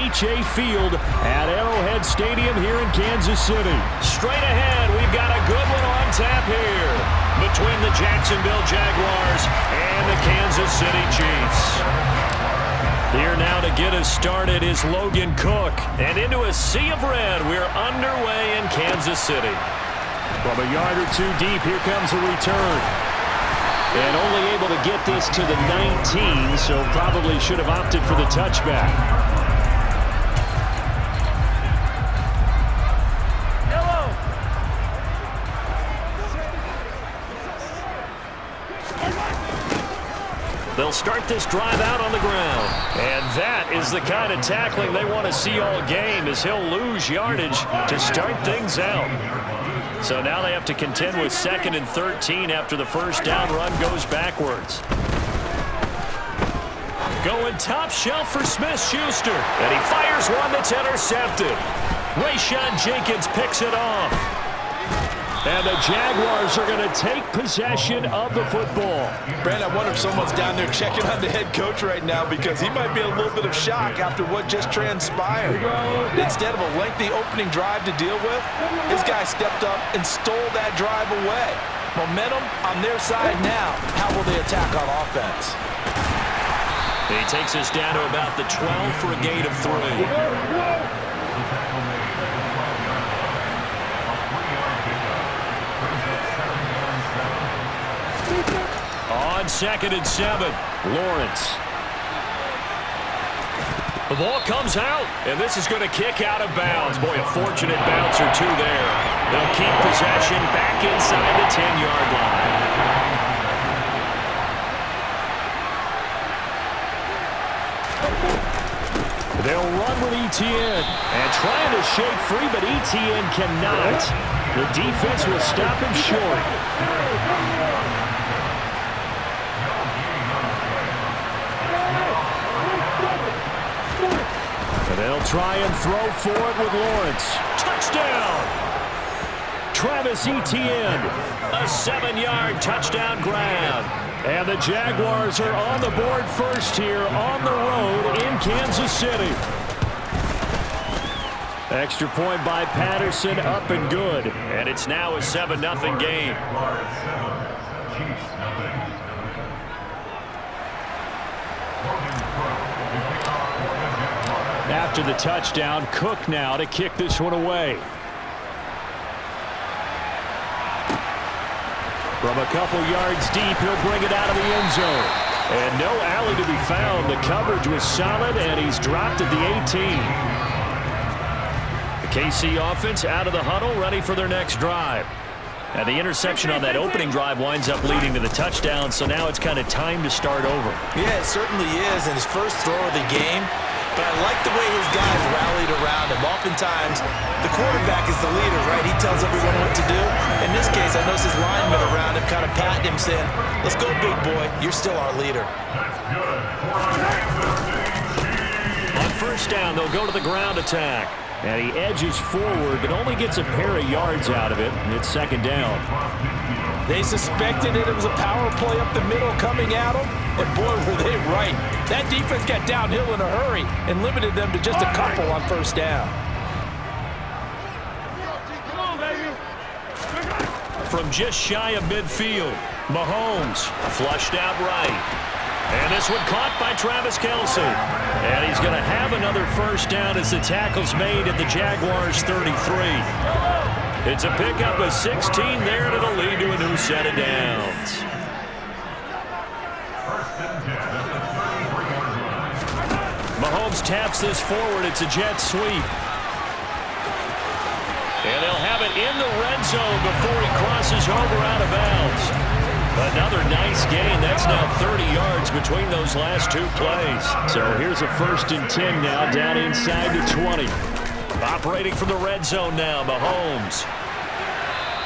FHA Field at Arrowhead Stadium here in Kansas City. Straight ahead, we've got a good one on tap here between the Jacksonville Jaguars and the Kansas City Chiefs. Here now to get us started is Logan Cook. And into a sea of red, we're underway in Kansas City. From a yard or two deep, here comes a return. And only able to get this to the 19, so probably should have opted for the touchback. They'll start this drive out on the ground. And that is the kind of tackling they want to see all game, as he'll lose yardage to start things out. So now they have to contend with 2nd and 13 after the first down run goes backwards. Going top shelf for Smith-Schuster. And he fires one that's intercepted. Rayshon Jenkins picks it off. And the Jaguars are going to take possession of the football. Brandon, I wonder if someone's down there checking on the head coach right now, because he might be in a little bit of shock after what just transpired. Instead of a lengthy opening drive to deal with, his guy stepped up and stole that drive away. Momentum on their side now. How will they attack on offense? He takes us down to about the 12 for a gain of 3. On 2nd and 7, Lawrence. The ball comes out, and this is going to kick out of bounds. Boy, a fortunate bounce or two there. They'll keep possession back inside the 10-yard line. They'll run with Etienne, and trying to shake free, but Etienne cannot. The defense will stop him short. They'll try and throw for it with Lawrence. Touchdown! Travis Etienne, a 7-yard touchdown grab. And the Jaguars are on the board first here on the road in Kansas City. Extra point by Patterson, up and good. And it's now a 7-0 game. After the touchdown, Cook now to kick this one away. From a couple yards deep, he'll bring it out of the end zone. And no alley to be found. The coverage was solid, and he's dropped at the 18. The KC offense out of the huddle, ready for their next drive. And the interception on that opening drive winds up leading to the touchdown, so now it's kind of time to start over. Yeah, it certainly is, and his first throw of the game. But I like the way his guys rallied around him. Oftentimes, the quarterback is the leader, right? He tells everyone what to do. In this case, I noticed his linemen around him kind of patting him, saying, "Let's go, big boy. You're still our leader." On first down, they'll go to the ground attack. And he edges forward, but only gets a pair of yards out of it. And it's 2nd down. They suspected it was a power play up the middle coming at them, and boy, were they right. That defense got downhill in a hurry and limited them to just a couple on first down. From just shy of midfield, Mahomes flushed out right. And this one caught by Travis Kelce. And he's going to have another first down as the tackle's made at the Jaguars' 33. It's a pickup of 16 there, and it'll lead to a new set of downs. Mahomes taps this forward. It's a jet sweep. And they'll have it in the red zone before he crosses over out of bounds. Another nice gain. That's now 30 yards between those last two plays. So here's a 1st and 10 now down inside the 20. Operating from the red zone now, Mahomes.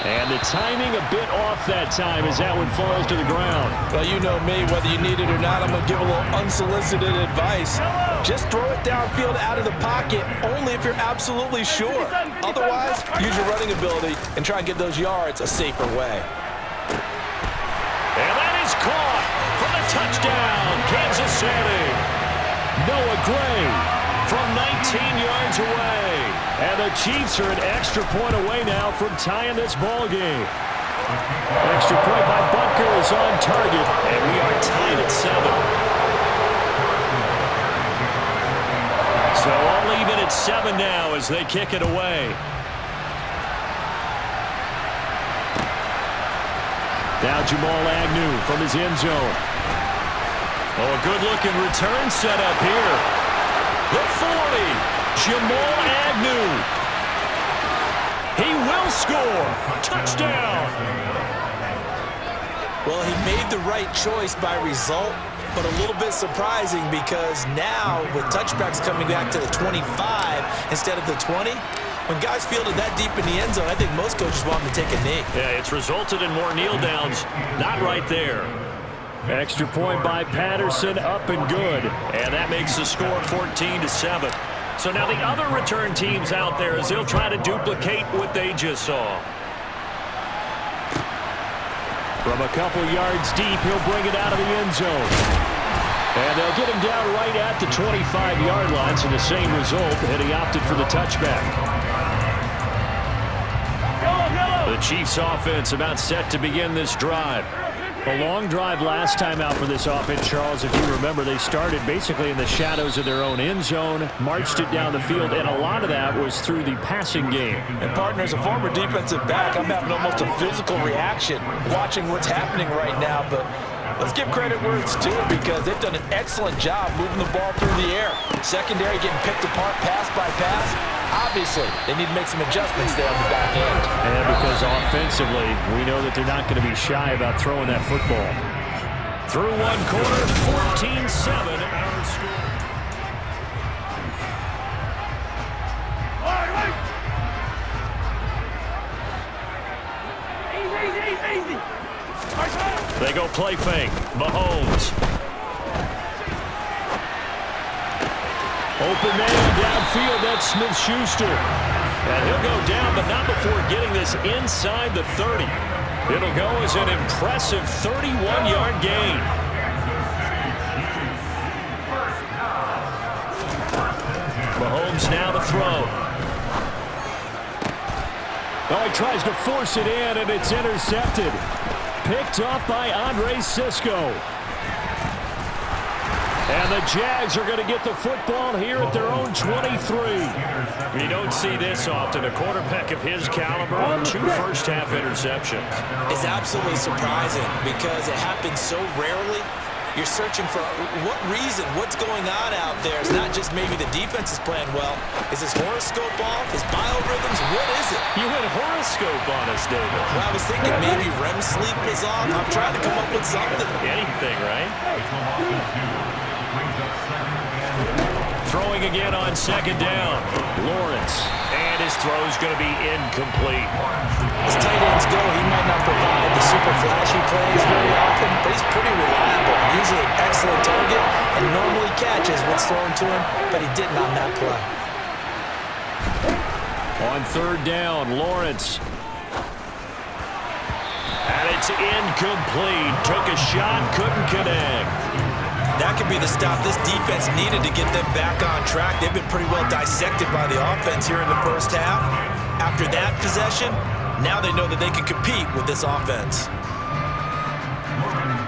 And the timing a bit off that time as that one falls to the ground. Well, you know me, whether you need it or not, I'm going to give a little unsolicited advice. Just throw it downfield out of the pocket, only if you're absolutely sure. Otherwise, use your running ability and try and get those yards a safer way. And that is caught for the touchdown, Kansas City. Noah Gray from 19 yards away. And the Chiefs are an extra point away now from tying this ball game. Extra point by Butker is on target, and we are tied at 7. So all even at 7 now as they kick it away. Now Jamal Agnew from his end zone. Oh, a good-looking return set up here. The 40, Jamal Agnew. He will score. Touchdown. Well, he made the right choice by result, but a little bit surprising because now with touchbacks coming back to the 25 instead of the 20, when guys fielded that deep in the end zone, I think most coaches want them to take a knee. Yeah, it's resulted in more kneel downs. Not right there. Extra point by Patterson, up and good. And that makes the score 14-7. So now the other return teams out there as they'll try to duplicate what they just saw. From a couple yards deep, he'll bring it out of the end zone. And they'll get him down right at the 25-yard line, so the same result, and he opted for the touchback. The Chiefs offense about set to begin this drive. A long drive last time out for this offense, Charles. If you remember, they started basically in the shadows of their own end zone, marched it down the field, and a lot of that was through the passing game. And partner, as a former defensive back, I'm having almost a physical reaction watching what's happening right now, but let's give credit where it's due because they've done an excellent job moving the ball through the air. Secondary getting picked apart pass by pass. Obviously, they need to make some adjustments there on the back end. And because offensively, we know that they're not going to be shy about throwing that football. Through one quarter, 14-7 our score. Easy. They go play fake. Mahomes. Open man downfield, that's Smith-Schuster. And he'll go down, but not before getting this inside the 30. It'll go as an impressive 31-yard gain. Mahomes now to throw. Oh, he tries to force it in, and it's intercepted. Picked off by Andre Sisco. And the Jags are going to get the football here at their own 23. You don't see this often. A quarterback of his caliber, 2 first-half interceptions. It's absolutely surprising because it happens so rarely. You're searching for what reason, what's going on out there. It's not just maybe the defense is playing well. Is his horoscope off? His biorhythms? What is it? You went horoscope on us, David. Well, I was thinking maybe REM sleep is off. I'm trying to come up with something. Anything, right? Throwing again on second down. Lawrence. And his throw's going to be incomplete. As tight ends go, he might not provide the super flashy plays very often, but he's pretty reliable. Usually an excellent target and normally catches what's thrown to him, but he didn't on that play. On third down, Lawrence. And it's incomplete. Took a shot, couldn't connect. That could be the stop this defense needed to get them back on track. They've been pretty well dissected by the offense here in the first half. After that possession, now they know that they can compete with this offense.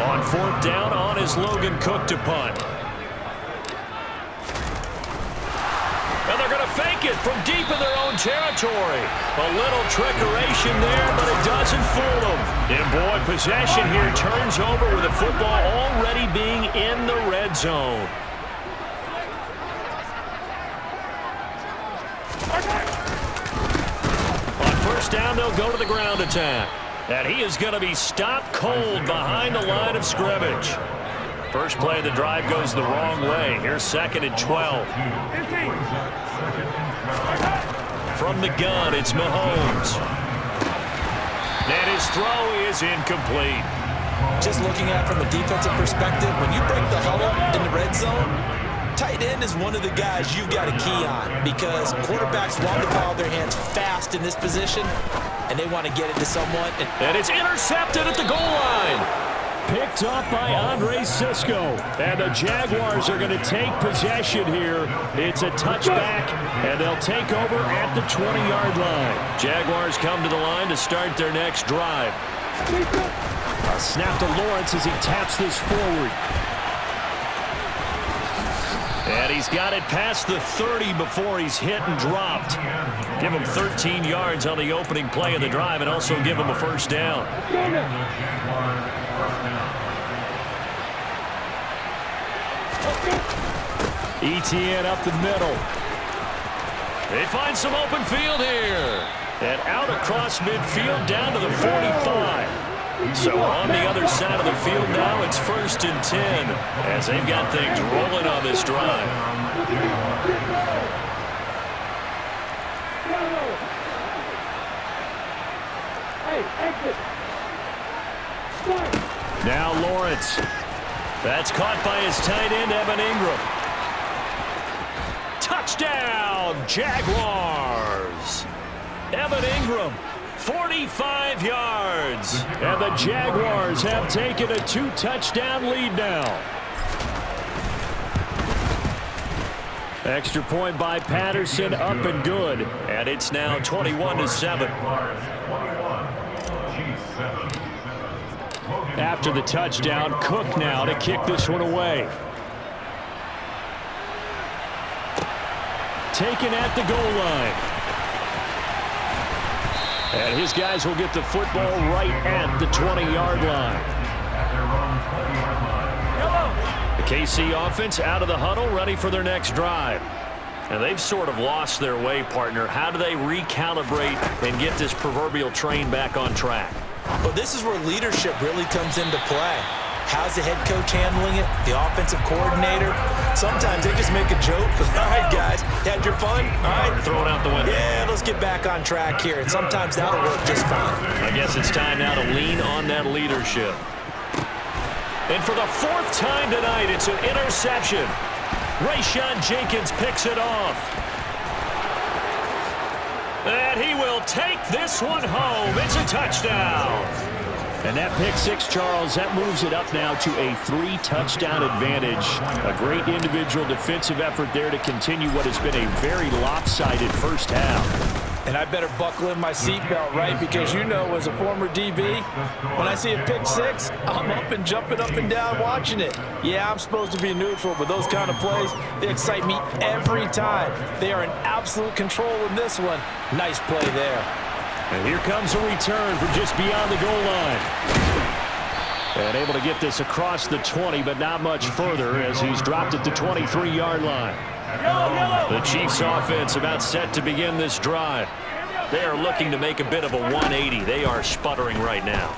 On fourth down, on is Logan Cook to punt. And they're going to fake it from deep in their own territory. A little trickeration there, but it doesn't fool them. And boy, possession here turns over with the football already being in the red zone. On first down, they'll go to the ground attack. And he is going to be stopped cold behind the line of scrimmage. First play of the drive goes the wrong way. Here's second and 12. From the gun, it's Mahomes. And his throw is incomplete. Just looking at it from a defensive perspective, when you break the huddle in the red zone, tight end is one of the guys you've got a key on because quarterbacks want the ball in their hands fast in this position, and they want to get it to someone. And it's intercepted at the goal line. Picked off by Andre Sisco. And the Jaguars are going to take possession here. It's a touchback, and they'll take over at the 20-yard line. Jaguars come to the line to start their next drive. A snap to Lawrence as he taps this forward. And he's got it past the 30 before he's hit and dropped. Give him 13 yards on the opening play of the drive and also give him a first down. ETN up the middle. They find some open field here. And out across midfield down to the 45. So on the other side of the field now, it's 1st and 10 as they've got things rolling on this drive. Now Lawrence. That's caught by his tight end, Evan Ingram. Touchdown, Jaguars. Evan Ingram. 45 yards. And the Jaguars have taken a 2-touchdown lead now. Extra point by Patterson, up and good. And it's now 21-7. After the touchdown, Cook now to kick this one away. Taken at the goal line. And his guys will get the football right at the 20-yard line. The KC offense out of the huddle, ready for their next drive. And they've sort of lost their way, partner. How do they recalibrate and get this proverbial train back on track? Well, this is where leadership really comes into play. How's the head coach handling it? The offensive coordinator? Sometimes they just make a joke. All right, guys, had your fun? All right. Throw it out the window. Yeah, let's get back on track here. And sometimes that'll work just fine. I guess it's time now to lean on that leadership. And for the 4th time tonight, it's an interception. Rayshawn Jenkins picks it off. And he will take this one home. It's a touchdown. And that pick six, Charles, that moves it up now to a 3-touchdown advantage. A great individual defensive effort there to continue what has been a very lopsided first half. And I better buckle in my seatbelt, right? Because you know, as a former DB, when I see a pick six, I'm up and jumping up and down watching it. Yeah, I'm supposed to be neutral, but those kind of plays, they excite me every time. They are in absolute control in this one. Nice play there. And here comes a return from just beyond the goal line. And able to get this across the 20, but not much further as he's dropped at the 23-yard line. The Chiefs offense about set to begin this drive. They are looking to make a bit of a 180. They are sputtering right now.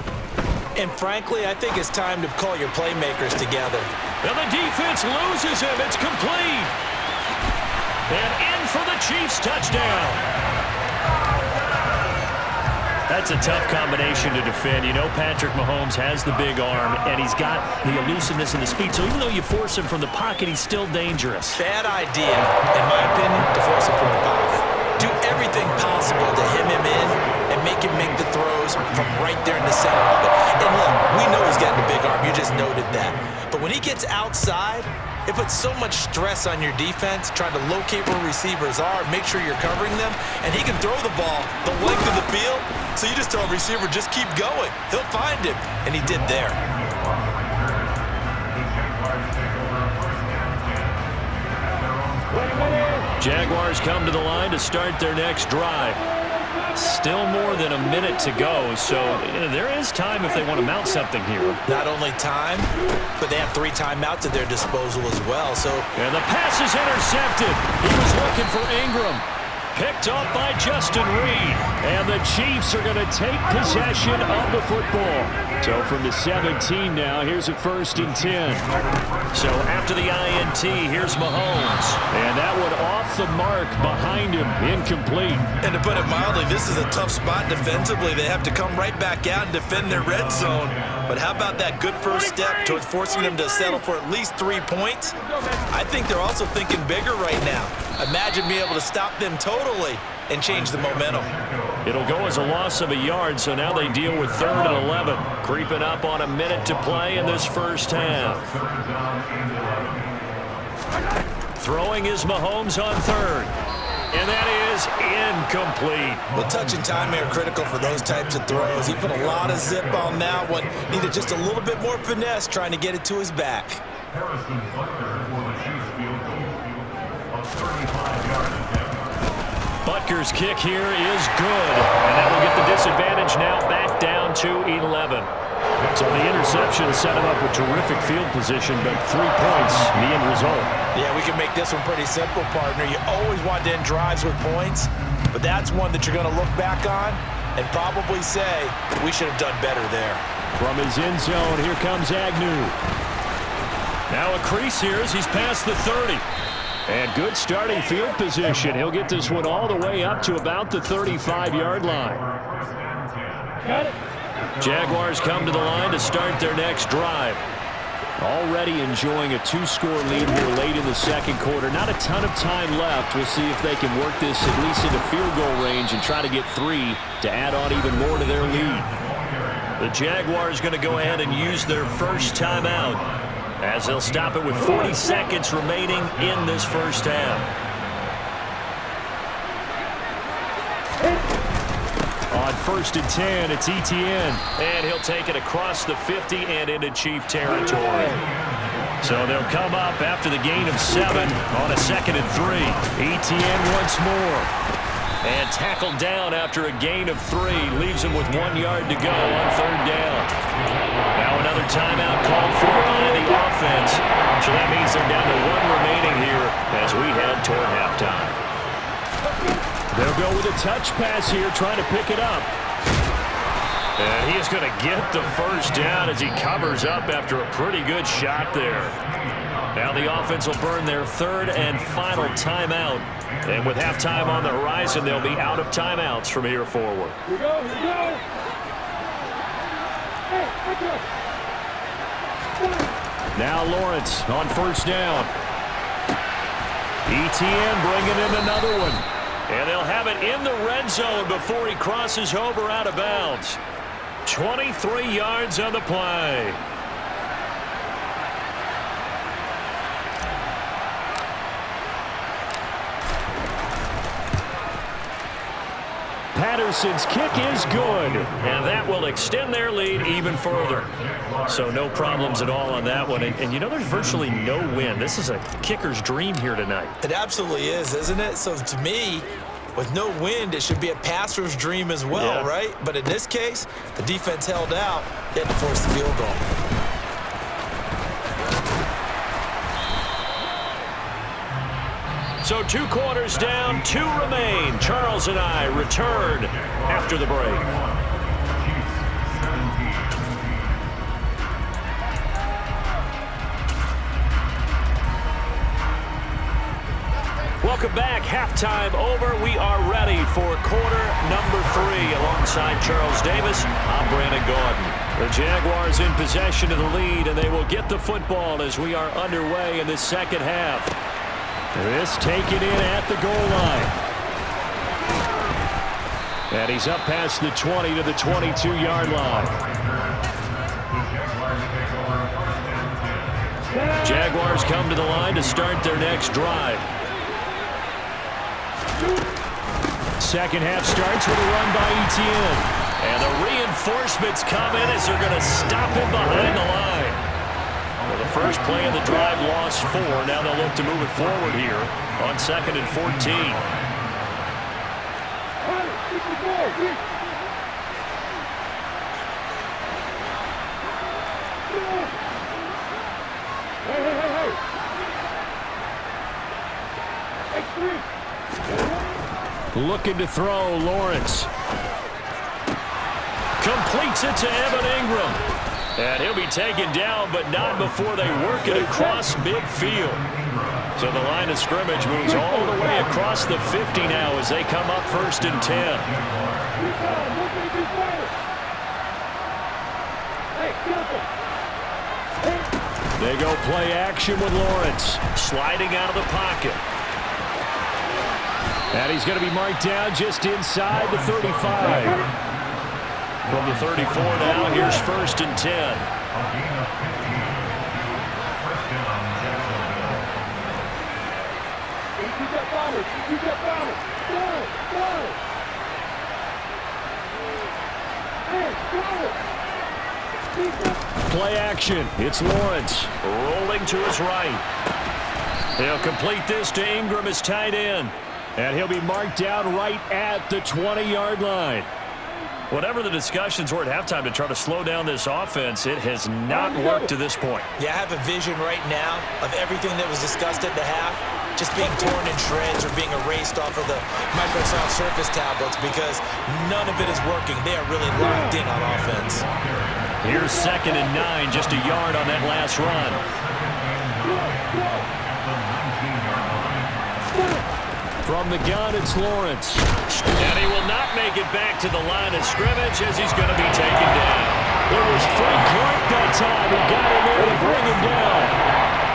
And frankly, I think it's time to call your playmakers together. And the defense loses him. It's complete. And in for the Chiefs touchdown. That's a tough combination to defend. You know Patrick Mahomes has the big arm, and he's got the elusiveness and the speed. So even though you force him from the pocket, he's still dangerous. Bad idea, in my opinion, to force him from the pocket. Do everything possible to hem him in and make him make the throws from right there in the center of it. And look, we know he's got the big arm. You just noted that. But when he gets outside, it puts so much stress on your defense trying to locate where receivers are, make sure you're covering them, and he can throw the ball the length of the field. So you just tell a receiver, just keep going. He'll find him, and he did there. Jaguars come to the line to start their next drive. Still more than a minute to go, so there is time if they want to mount something here. Not only time, but they have 3 timeouts at their disposal as well. And the pass is intercepted. He was looking for Ingram. Picked off by Justin Reed. And the Chiefs are going to take possession of the football. So from the 17 now, here's a 1st and 10. So after the INT, here's Mahomes. And that one off the mark behind him, incomplete. And to put it mildly, this is a tough spot defensively. They have to come right back out and defend their red zone. But how about that good first step towards forcing them to settle for at least 3 points? I think they're also thinking bigger right now. Imagine being able to stop them totally and change the momentum. It'll go as a loss of a yard, so now they deal with 3rd and 11. Creeping up on a minute to play in this first half. Throwing is Mahomes on 3rd. And that is incomplete. Well, touch and timing are critical for those types of throws. He put a lot of zip on that one. Needed just a little bit more finesse trying to get it to his back. Butker's kick here is good. And that will get the disadvantage now back down to 11. So the interception set him up with terrific field position, but 3 points, the end result. Yeah, we can make this one pretty simple, partner. You always want to end drives with points, but that's one that you're going to look back on and probably say, we should have done better there. From his end zone, here comes Agnew. Now a crease here as he's past the 30. And good starting field position. He'll get this one all the way up to about the 35-yard line. Got it. Jaguars come to the line to start their next drive. Already enjoying a 2-score lead here late in the second quarter. Not a ton of time left. We'll see if they can work this at least into field goal range and try to get 3 to add on even more to their lead. The Jaguars going to go ahead and use their first timeout as they'll stop it with 40 seconds remaining in this first half. On 1st and 10, it's Etienne. And he'll take it across the 50 and into Chief territory. So they'll come up after the gain of 7 on a 2nd and 3. Etienne once more. And tackled down after a gain of 3. Leaves him with 1 yard to go on 3rd down. Now another timeout called for by the offense. So that means they're down to 1 remaining here as we head toward halftime. They'll go with a touch pass here, trying to pick it up. And he is going to get the first down as he covers up after a pretty good shot there. Now the offense will burn their 3rd and final timeout. And with halftime on the horizon, they'll be out of timeouts from here forward. Here we go, here we go. Now Lawrence on 1st down. Etienne bringing in another one. And they'll have it in the red zone before he crosses over out of bounds. 23 yards on the play. Patterson's kick is good, and that will extend their lead even further. So no problems at all on that one. And you know, there's virtually no wind. This is a kicker's dream here tonight. It absolutely is, isn't it? So to me, with no wind, it should be a passer's dream as well, yeah. Right? But in this case, the defense held out, they had to force the field goal. So 2 quarters down, 2 remain. Charles and I return after the break. Welcome back. Halftime over. We are ready for quarter number 3. Alongside Charles Davis, I'm Brandon Gaudin. The Jaguars in possession of the lead, and they will get the football as we are underway in this second half. This taken in at the goal line. And he's up past the 20 to the 22-yard line. Jaguars come to the line to start their next drive. Second half starts with a run by Etienne. And the reinforcements come in as they're going to stop him behind the line. Well, the first play of the drive lost 4. Now they'll look to move it forward here on 2nd and 14. Looking to throw, Lawrence. Completes it to Evan Ingram. And he'll be taken down, but not before they work it across midfield. So the line of scrimmage moves all the way across the 50 now as they come up 1st and 10. They go play action with Lawrence. Sliding out of the pocket. And he's going to be marked down just inside the 35. From the 34 now, here's 1st and 10. Play action. It's Lawrence rolling to his right. He'll complete this to Ingram, his tight end. And he'll be marked down right at the 20-yard line. Whatever the discussions were at halftime to try to slow down this offense, it has not worked to this point. Yeah, I have a vision right now of everything that was discussed at the half just being torn in shreds or being erased off of the Microsoft Surface tablets because none of it is working. They are really locked in on offense. Here's 2nd and 9, just a yard on that last run. From the gun, it's Lawrence. And he will not make it back to the line of scrimmage as he's going to be taken down. It was Frank Clark that time who got in there to bring him down.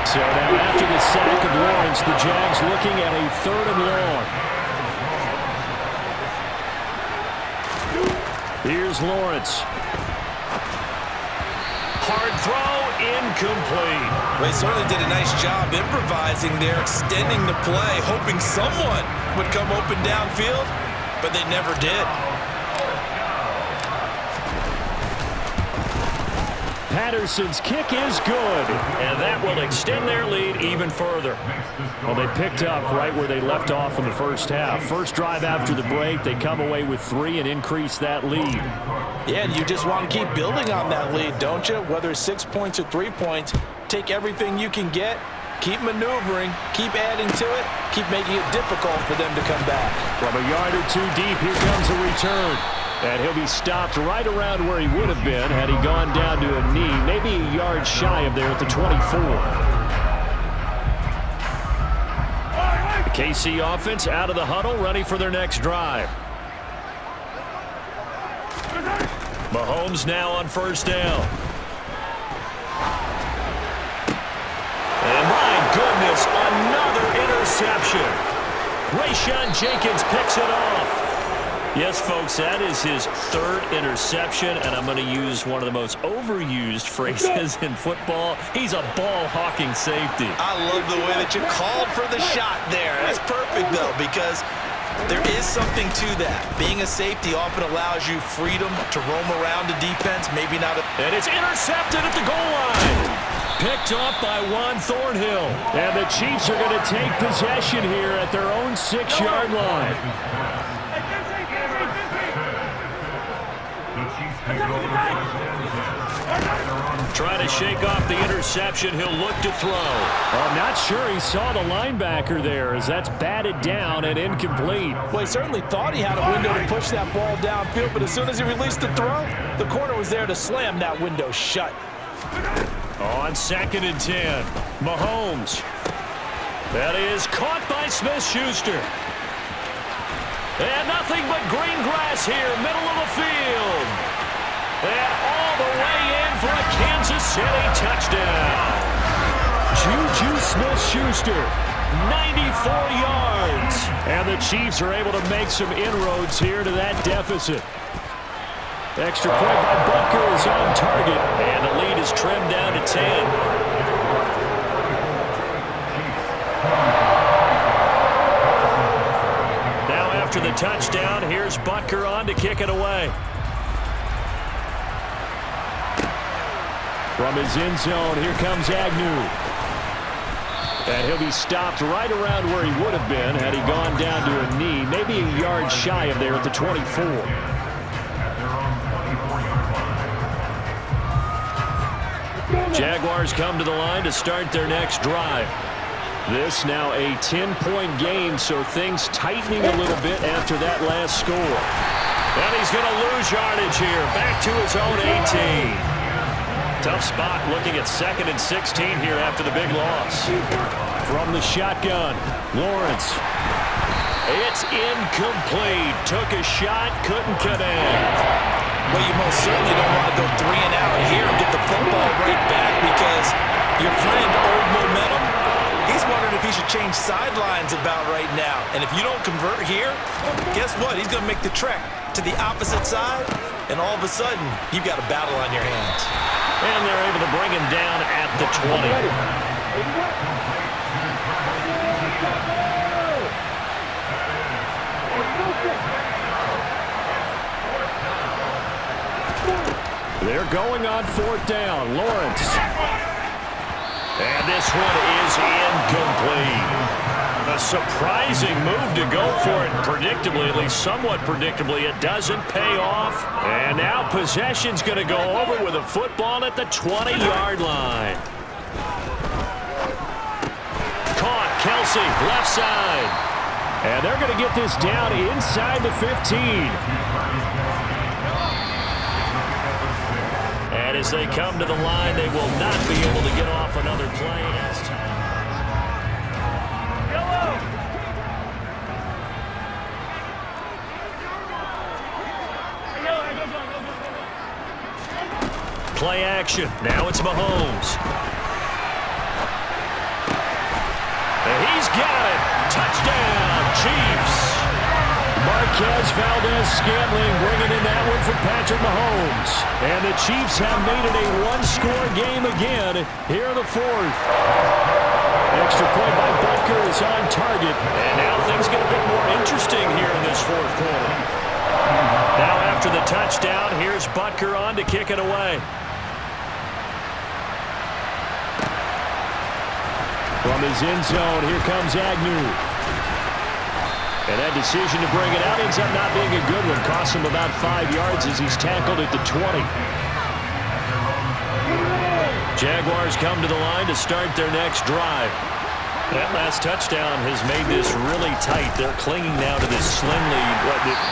So now after the sack of Lawrence, the Jags looking at a 3rd and long. Here's Lawrence. Hard throw, incomplete. Well, he certainly did a nice job improvising there, extending the play, hoping someone would come open downfield, but they never did. Patterson's kick is good, and that will extend their lead even further. Well, they picked up right where they left off in the first half. First drive after the break, they come away with 3 and increase that lead. Yeah, and you just want to keep building on that lead, don't you? Whether it's 6 points or 3 points, take everything you can get, keep maneuvering, keep adding to it, keep making it difficult for them to come back. From a yard or 2 deep, here comes a return. And he'll be stopped right around where he would have been had he gone down to a knee, maybe a yard shy of there at the 24. The KC offense out of the huddle, ready for their next drive. Mahomes now on 1st down. And my goodness, another interception. Rayshon Jenkins picks it off. Yes, folks, that is his 3rd interception, and I'm going to use one of the most overused phrases in football. He's a ball-hawking safety. I love the way that you called for the shot there. That's perfect, though, because there is something to that. Being a safety often allows you freedom to roam around the defense, maybe not. And it's intercepted at the goal line. Picked up by Juan Thornhill. And the Chiefs are going to take possession here at their own 6-yard line. Trying to shake off the interception. He'll look to throw. I'm not sure he saw the linebacker there as that's batted down and incomplete. Well, he certainly thought he had a window to push that ball downfield, but as soon as he released the throw, the corner was there to slam that window shut. On 2nd and 10, Mahomes. That is caught by Smith-Schuster. And nothing but green grass here, middle of the field. And all the way in for a Kansas City touchdown. Juju Smith-Schuster, 94 yards. And the Chiefs are able to make some inroads here to that deficit. Extra point by Butker is on target. And the lead is trimmed down to 10. Now after the touchdown, here's Butker on to kick it away. From his end zone, here comes Agnew. And he'll be stopped right around where he would have been had he gone down to a knee, maybe a yard shy of there at the 24. Jaguars come to the line to start their next drive. This now a 10-point game, so things tightening a little bit after that last score. And he's going to lose yardage here, back to his own 18. Tough spot looking at 2nd and 16 here after the big loss. From the shotgun, Lawrence. It's incomplete. Took a shot, couldn't connect. Well, you most certainly don't want to go 3 and out here and get the football right back because your friend, Old Momentum, he's wondering if if he should change sidelines about right now. And if you don't convert here, guess what? He's going to make the trek to the opposite side, and all of a sudden, you've got a battle on your hands. And they're able to bring him down at the 20. They're going on fourth down. Lawrence. And this one is incomplete. A surprising move to go for it. Predictably, at least somewhat predictably, it doesn't pay off. And now possession's going to go over with a football at the 20-yard line. Caught. Kelsey, left side. And they're going to get this down inside the 15. And as they come to the line, they will not be able to get off another play. Play action. Now it's Mahomes. And he's got it. Touchdown, Chiefs. Marquez Valdez-Scantling bringing in that one for Patrick Mahomes. And the Chiefs have made it a one-score game again here in the fourth. Extra point by Butker is on target. And now things get a bit more interesting here in this fourth quarter. Now after the touchdown, here's Butker on to kick it away. From his end zone, here comes Agnew. And that decision to bring it out ends up not being a good one. Costs him about 5 yards as he's tackled at the 20. Jaguars come to the line to start their next drive. That last touchdown has made this really tight. They're clinging now to this slim lead.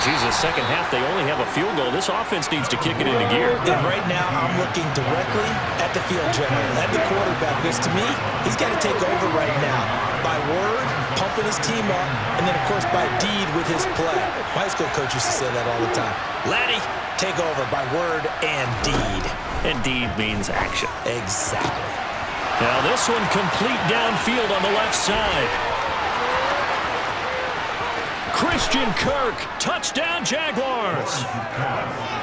Jesus, second half, they only have a field goal. This offense needs to kick it into gear. And right now, I'm looking directly at the field general, at the quarterback. Because to me, he's got to take over right now. By word, pumping his team up, and then, of course, by deed with his play. My high school coach used to say that all the time. Laddie, take over by word and deed. And deed means action. Exactly. Now this one complete downfield on the left side. Christian Kirk, touchdown Jaguars.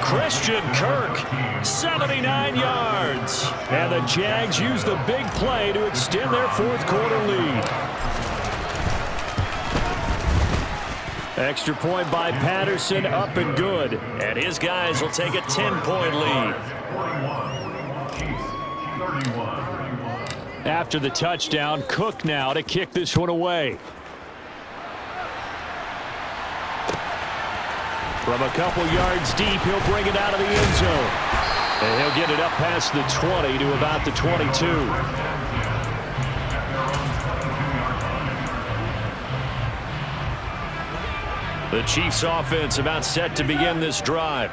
Christian Kirk, 79 yards. And the Jags use the big play to extend their fourth quarter lead. Extra point by Patterson, up and good. And his guys will take a 10-point lead. After the touchdown, Cook now to kick this one away. From a couple yards deep, he'll bring it out of the end zone. And he'll get it up past the 20 to about the 22. The Chiefs offense about set to begin this drive.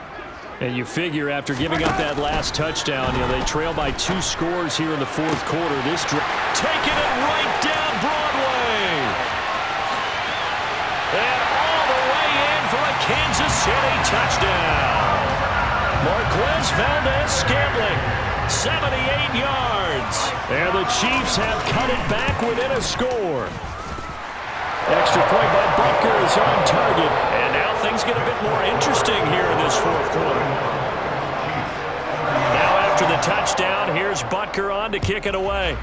And you figure after giving up that last touchdown, they trail by 2 scores here in the fourth quarter. This taking it right down Broadway. And all the way in for a Kansas City touchdown. Marquez Valdez-Scantling, 78 yards. And the Chiefs have cut it back within a score. Extra point by Butker is on target. And now things get a bit more interesting here in this fourth quarter. Now after the touchdown, here's Butker on to kick it away.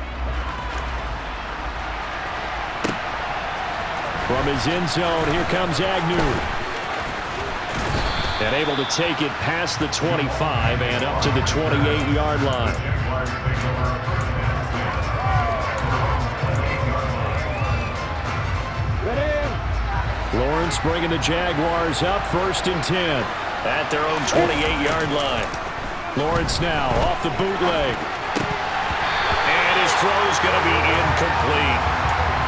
From his end zone, here comes Agnew. And able to take it past the 25 and up to the 28-yard line. Lawrence bringing the Jaguars up, 1st and 10 at their own 28-yard line. Lawrence now off the bootleg. And his throw's going to be incomplete.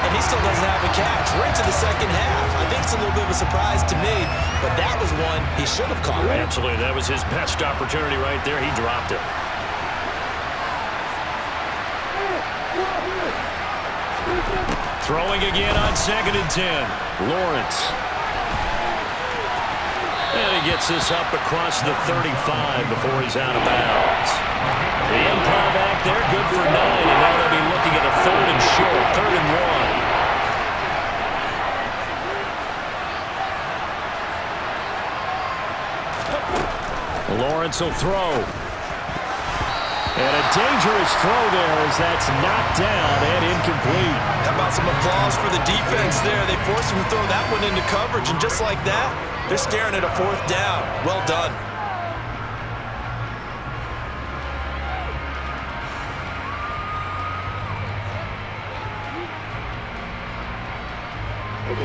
And he still doesn't have a catch right to the second half. I think it's a little bit of a surprise to me, but that was one he should have caught. Absolutely. That was his best opportunity right there. He dropped it. Throwing again on 2nd and 10. Lawrence. And he gets this up across the 35 before he's out of bounds. The improv act there, good for 9, and now they'll be looking at a 3rd and short, 3rd and 1. Lawrence will throw. And a dangerous throw there as that's knocked down and incomplete. How about some applause for the defense there? They forced him to throw that one into coverage, and just like that, they're staring at a 4th down. Well done.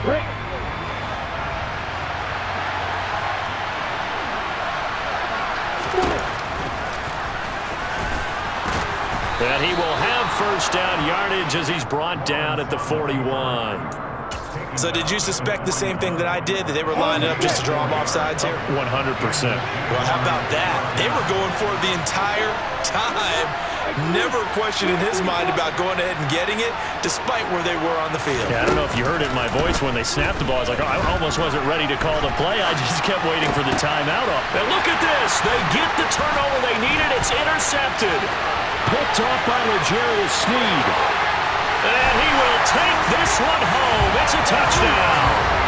Break. And he will have first down yardage as he's brought down at the 41. So did you suspect the same thing that I did, that they were lining up just to draw him off sides here? 100%. Well, how about that? They were going for it the entire time. Never a question in his mind about going ahead and getting it, despite where they were on the field. Yeah, I don't know if you heard it in my voice when they snapped the ball. I was like, oh, I almost wasn't ready to call the play. I just kept waiting for the timeout. And look at this. They get the turnover they needed. It's intercepted. Picked off by L'Jarius Sneed. And he will take this one home. It's a touchdown.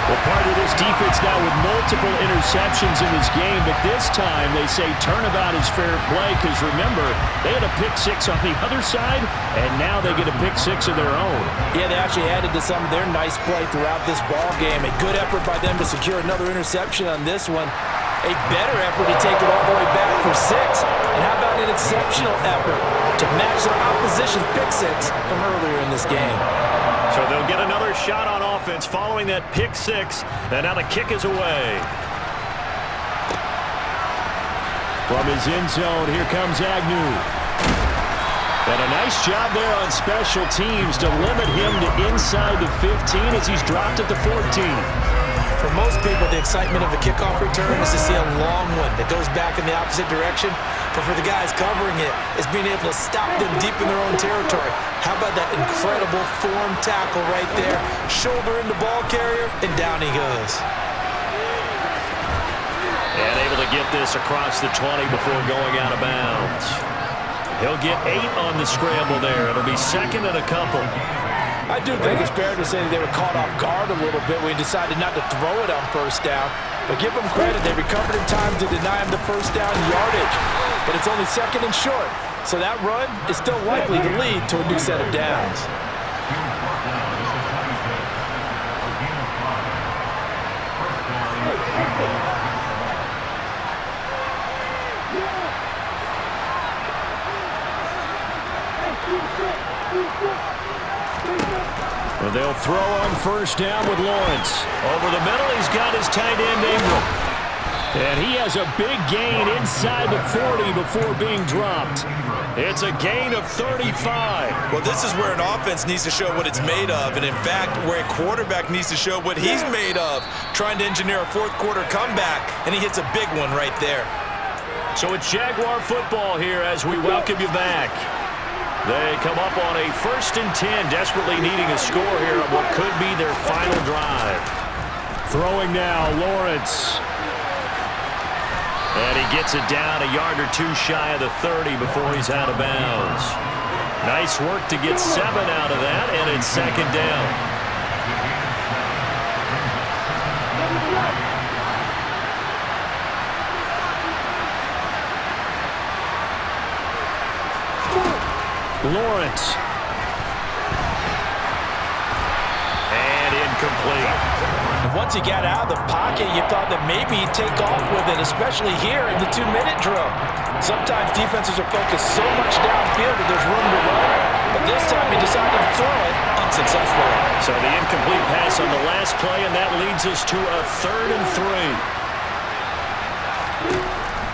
Well, part of this defense now with multiple interceptions in this game, but this time they say turnabout is fair play because, remember, they had a pick-6 on the other side, and now they get a pick-6 of their own. Yeah, they actually added to some of their nice play throughout this ball game. A good effort by them to secure another interception on this one. A better effort to take it all the way back for 6. And how about an exceptional effort to match their opposition's pick-6 from earlier in this game? So they'll get another shot on offense following that pick-6, and now the kick is away. From his end zone, here comes Agnew. And a nice job there on special teams to limit him to inside the 15 as he's dropped at the 14. For most people, the excitement of a kickoff return is to see a long one that goes back in the opposite direction. But for the guys covering it, it's being able to stop them deep in their own territory. How about that incredible form tackle right there? Shoulder into ball carrier, and down he goes. And able to get this across the 20 before going out of bounds. He'll get 8 on the scramble there. It'll be second and a couple. I do think it's fair to say that they were caught off guard a little bit when he decided not to throw it on first down. But give them credit, they recovered in time to deny him the first down yardage. But it's only second and short, so that run is still likely to lead to a new set of downs. Well, they'll throw on first down with Lawrence. Over the middle, he's got his tight end Ingram. And he has a big gain inside the 40 before being dropped. It's a gain of 35. Well, this is where an offense needs to show what it's made of, and in fact, where a quarterback needs to show what he's made of, trying to engineer a fourth-quarter comeback, and he hits a big one right there. So it's Jaguar football here as we welcome you back. They come up on a 1st and 10, desperately needing a score here on what could be their final drive. Throwing now, Lawrence. And he gets it down a yard or 2 shy of the 30 before he's out of bounds. Nice work to get 7 out of that, and it's second down. Lawrence. And incomplete. Once he got out of the pocket, you thought that maybe he'd take off with it, especially here in the 2-minute drill. Sometimes defenses are focused so much downfield that there's room to run, but this time he decided to throw it unsuccessfully. So the incomplete pass on the last play, and that leads us to a 3rd and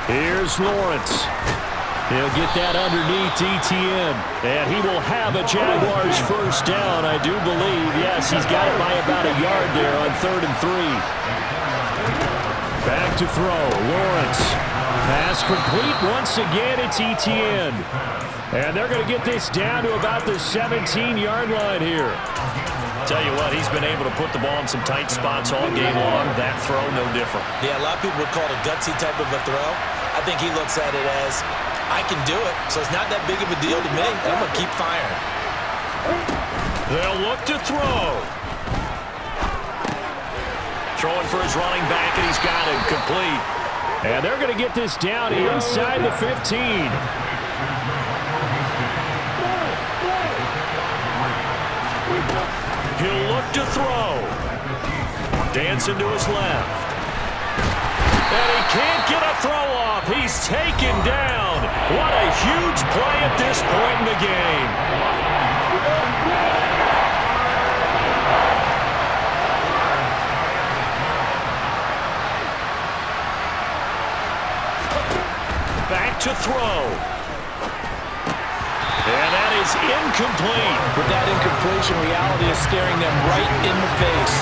3. Here's Lawrence. He'll get that underneath ETN, and he will have a Jaguars first down, I do believe. Yes, he's got it by about a yard there on 3rd and 3. Back to throw, Lawrence. Pass complete once again, it's ETN. And they're going to get this down to about the 17-yard line here. Tell you what, he's been able to put the ball in some tight spots all game long. That throw, no different. Yeah, a lot of people would call it a gutsy type of a throw. I think he looks at it as, I can do it, so it's not that big of a deal to me. I'm going to keep firing. They'll look to throw. Throwing for his running back, and he's got it complete. And they're going to get this down inside the 15. He'll look to throw. Dancing to his left. And he can't get a throw off. He's taken down. What a huge play at this point in the game. Back to throw. And that is incomplete. With that incompletion, reality is staring them right in the face.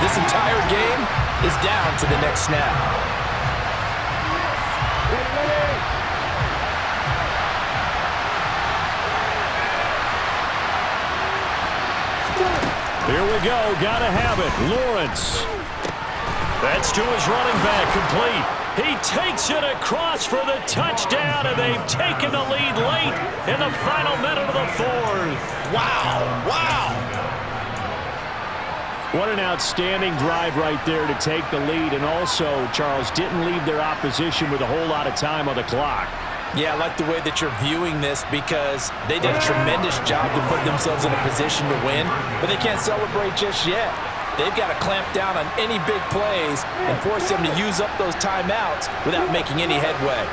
This entire game is down to the next snap. Here we go. Gotta have it. Lawrence. That's to his running back. Complete. He takes it across for the touchdown, and they've taken the lead late in the final minute of the fourth. Wow. Wow. What an outstanding drive right there to take the lead, and also, Charles, didn't leave their opposition with a whole lot of time on the clock. Yeah, I like the way that you're viewing this because they did a tremendous job to put themselves in a position to win, but they can't celebrate just yet. They've got to clamp down on any big plays and force them to use up those timeouts without making any headway.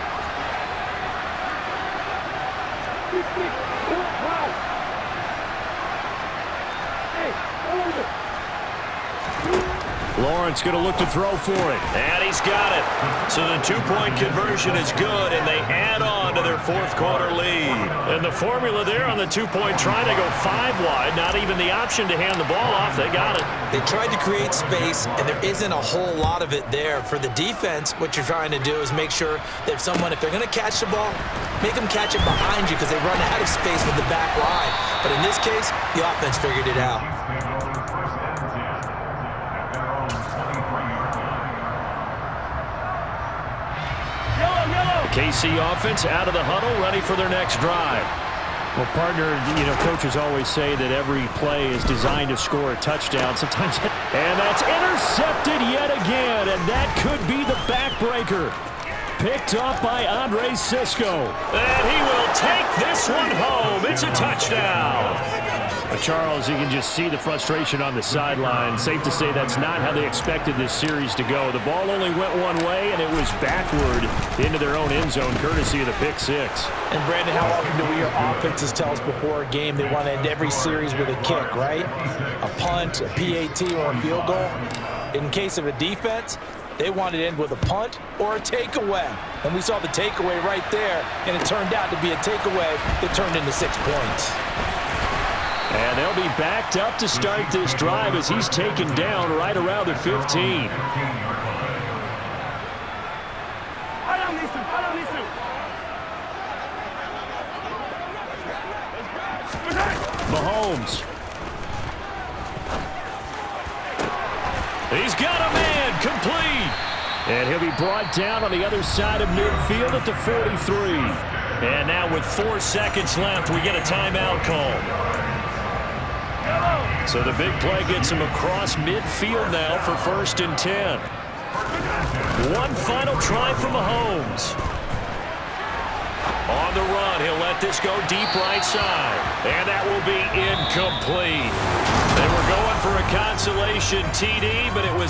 Lawrence going to look to throw for it. And he's got it. So the two-point conversion is good, and they add on to their fourth-quarter lead. And the formula there on the two-point try to go 5 wide. Not even the option to hand the ball off. They got it. They tried to create space, and there isn't a whole lot of it there. For the defense, what you're trying to do is make sure that if they're going to catch the ball, make them catch it behind you because they run out of space with the back line. But in this case, the offense figured it out. KC offense out of the huddle, ready for their next drive. Well, partner, coaches always say that every play is designed to score a touchdown. Sometimes, and that's intercepted yet again, and that could be the backbreaker. Picked up by Andre Cisco. And he will take this one home. It's a touchdown. Charles, you can just see the frustration on the sideline. Safe to say that's not how they expected this series to go. The ball only went one way, and it was backward into their own end zone, courtesy of the pick six. And, Brandon, how often do we hear offenses tell us before a game they want to end every series with a kick, right? A punt, a PAT, or a field goal. In case of a defense, they wanted to end with a punt or a takeaway. And we saw the takeaway right there, and it turned out to be a takeaway that turned into 6 points. And they'll be backed up to start this drive as he's taken down right around the 15. Mahomes. He's got a man complete. And he'll be brought down on the other side of midfield at the 43. And now with 4 seconds left, we get a timeout call. So the big play gets him across midfield now for 1st and 10. One final try from Mahomes. On the run, he'll let this go deep right side. And that will be incomplete. They were going for a consolation TD, but it was